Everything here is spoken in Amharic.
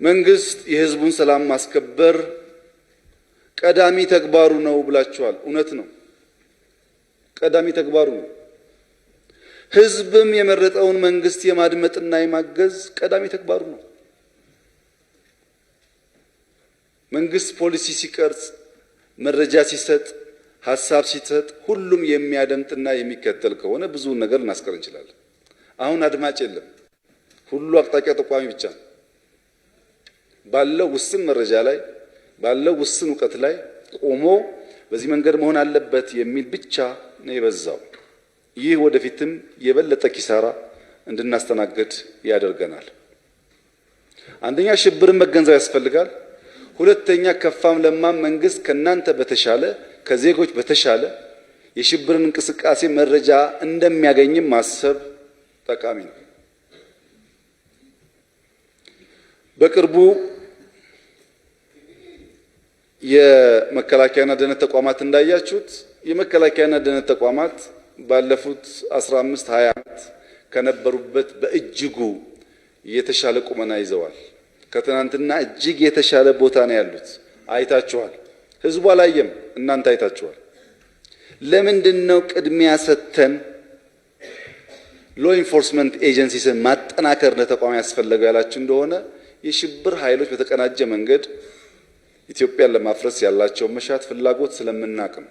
መንግስት የህዝቡን ሰላም ማስከበር ቀዳሚ ተግባሩ ነው ብላችኋል። እውነት ነው፣ ቀዳሚ ተግባሩ ነው። ህዝብም የመረጠውን መንግስት የማድመጥና የማገዝ ቀዳሚ ተግባሩ ነው። መንግስት ፖሊሲ ሲቀርጽ፣ መረጃ ሲሰጥ፣ ሐሳብ ሲሰጥ ሁሉም የሚያደምጥና የሚከተል ከሆነ ብዙ ነገር ልናስቀር እንችላለን። አሁን አድማጭ የለም፣ ሁሉ አቅጣጫ ጠቋሚ ብቻ ነው። ባለው ውስን መረጃ ላይ ባለው ውስን ዕውቀት ላይ ቆሞ በዚህ መንገድ መሆን አለበት የሚል ብቻ ነው የበዛው። ይህ ወደፊትም የበለጠ ኪሳራ እንድናስተናግድ ያደርገናል። አንደኛ ሽብርን መገንዘብ ያስፈልጋል። ሁለተኛ ከፋም ለማም መንግስት ከናንተ በተሻለ ከዜጎች በተሻለ የሽብርን እንቅስቃሴ መረጃ እንደሚያገኝም ማሰብ ጠቃሚ ነው። በቅርቡ የመከላከያና ደህንነት ተቋማት እንዳያችሁት የመከላከያና ደህንነት ተቋማት ባለፉት 15-20 ዓመት ከነበሩበት በእጅጉ የተሻለ ቁመና ይዘዋል። ከትናንትና እጅግ የተሻለ ቦታ ነው ያሉት። አይታችኋል። ህዝቡ አላየም፣ እናንተ አይታችኋል። ለምንድነው ቅድሚያ ሰጥተን ሎ ኢንፎርስመንት ኤጀንሲስን ማጠናከር ለተቋም ያስፈልገው ያላችሁ እንደሆነ የሽብር ኃይሎች በተቀናጀ መንገድ ኢትዮጵያን ለማፍረስ ያላቸው መሻት ፍላጎት ስለምናቅ ነው።